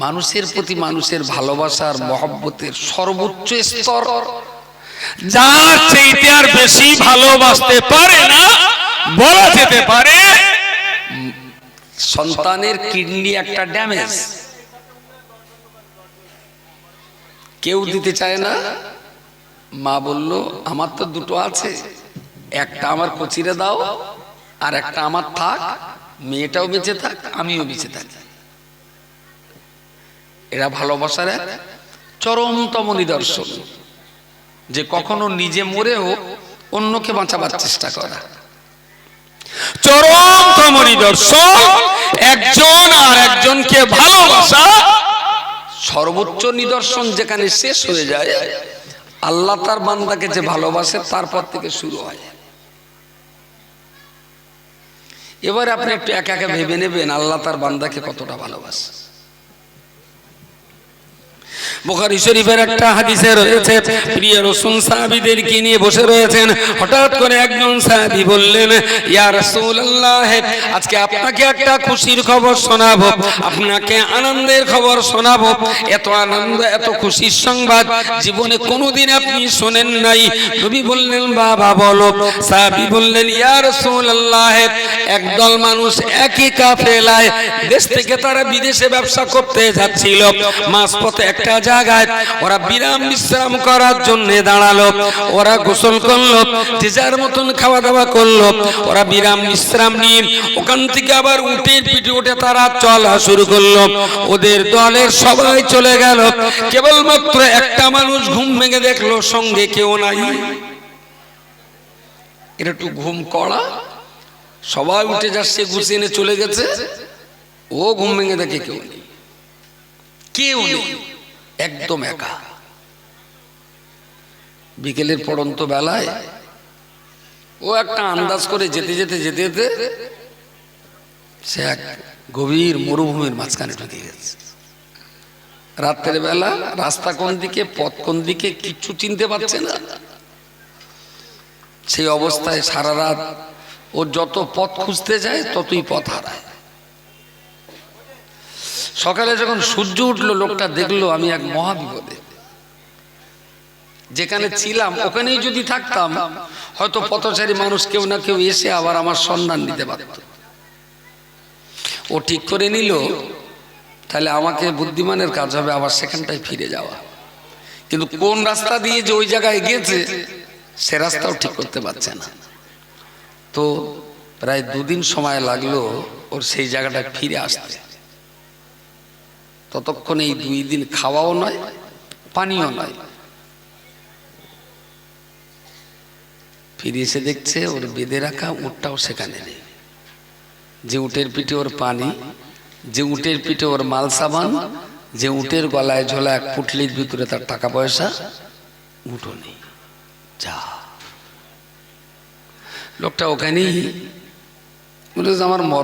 মানুষের প্রতি মানুষের ভালোবাসার মহব্বতের সর্বোচ্চ স্তর, যার চাইতে আর বেশি ভালোবাসতে পারে না, বলা যেতে পারে সন্তানের কিডনি একটা ড্যামেজ, কেউ দিতে চায় না। মা বলল আমার তো দুটো আছে, একটা আমার কচিরে দাও আর একটা আমার থাক, মেয়েটাও বেঁচে থাক আমিও বেঁচে থাকি। এরা ভালোবাসার এক চরমতম নিদর্শন, যে কখনো নিজে মরেও অন্যকে বাঁচাবার চেষ্টা করা। চরমতম নিদর্শন একজন আর একজনকে ভালোবাসা। সর্বোচ্চ নিদর্শন যেখানে শেষ হয়ে যায়, আল্লাহ তার বান্দাকে যে ভালোবাসে তারপর থেকে শুরু হয়। এবার আপনি একটু একা একা ভেবে নেবেন আল্লাহ তার বান্দাকে কতটা ভালোবাসে। বুখারী শরীফের একটা হাদিসে রয়েছে, প্রিয় রাসূল সাহাবীদেরকে নিয়ে বসে রয়েছেন, হঠাৎ করে একজন সাহাবী বললেন, ইয়া রাসূলুল্লাহ, আজকে আপনাকে একটা খুশির খবর শোনাবো, আপনাকে আনন্দের খবর শোনাবো। এত আনন্দ, এত খুশির সংবাদ জীবনে কোনোদিন আপনি শোনেন নাই। নবী বললেন, বাবা বলো। সাহাবী বললেন, ইয়া রাসূলুল্লাহ, একদল মানুষ একই কাফেলায় দেশ থেকে তারা বিদেশে ব্যবসা করতে যাচ্ছিল। মাঝপথে একটা জায়গায় ওরা বিরাম বিশ্রাম করার জন্য দাঁড়ালো। ওরা গোসল করলো, যে যার মতন খাওয়া দাওয়া করলো। ওরা বিরাম বিশ্রাম নিয়ে ওখান থেকে আবার উঠে পিঠে উঠে তারা চলা শুরু করলো। ওদের দলের সবাই চলে গেল, কেবলমাত্র একটা মানুষ ঘুম ভেঙে দেখলো সঙ্গে কেউ নাই। এটা একটু ঘুম কড়া, সবাই উঠে যাচ্ছে, গুছিয়ে নিয়ে চলে গেছে, ও ঘুম ভেঙে দেখে কেউ নেই, কেউ নেই, একদম একা। বিকেলের পড়ন্ত বেলায় ও একটা আন্দাজ করে যেতে যেতে যেতে যেতে সে এক গভীর মরুভূমির মাঝখানে ঢুকে গেছে। রাত্রের বেলা রাস্তা কোন দিকে, পথ কোন দিকে কিচ্ছু চিনতে পারছে না। সেই অবস্থায় সারা রাত ও যত পথ খুঁজতে যায় ততই পথ হারায়। সকালে যখন সূর্য উঠলো, লোকটা দেখলো আমি এক মহাবিপদে। যেখানে ছিলাম ওখানেই যদি থাকতাম হয়তো পথচারী মানুষ কেউ না কেউ এসে আবার আমার সন্ধান নিতে পারত। ও ঠিক করে নিল, তাহলে আমাকে বুদ্ধিমানের কাজ হবে আবার সেখানটায় ফিরে যাওয়া। কিন্তু কোন রাস্তা দিয়ে যে ওই জায়গায় গিয়েছে সে রাস্তাও ঠিক করতে পারছে না। তো প্রায় 2 দিন সময় লাগলো ওর সেই জায়গাটায় ফিরে আসতে। ততক্ষণে এই 2 দিন খাওয়াও নয়, পানিও নয়। ফিরে এসে দেখছে ওর বেঁধে রাখা উটটাও সেখানে নেই। যে উটের পিঠে ওর পানি, যে উটের পিঠে ওর মাল সাবান, যে উটের গলায় ঝোলা এক পুটলির ভিতরে তার টাকা পয়সা, উটও নেই। যা, লোকটা ওখানেই বলে আমার মরণ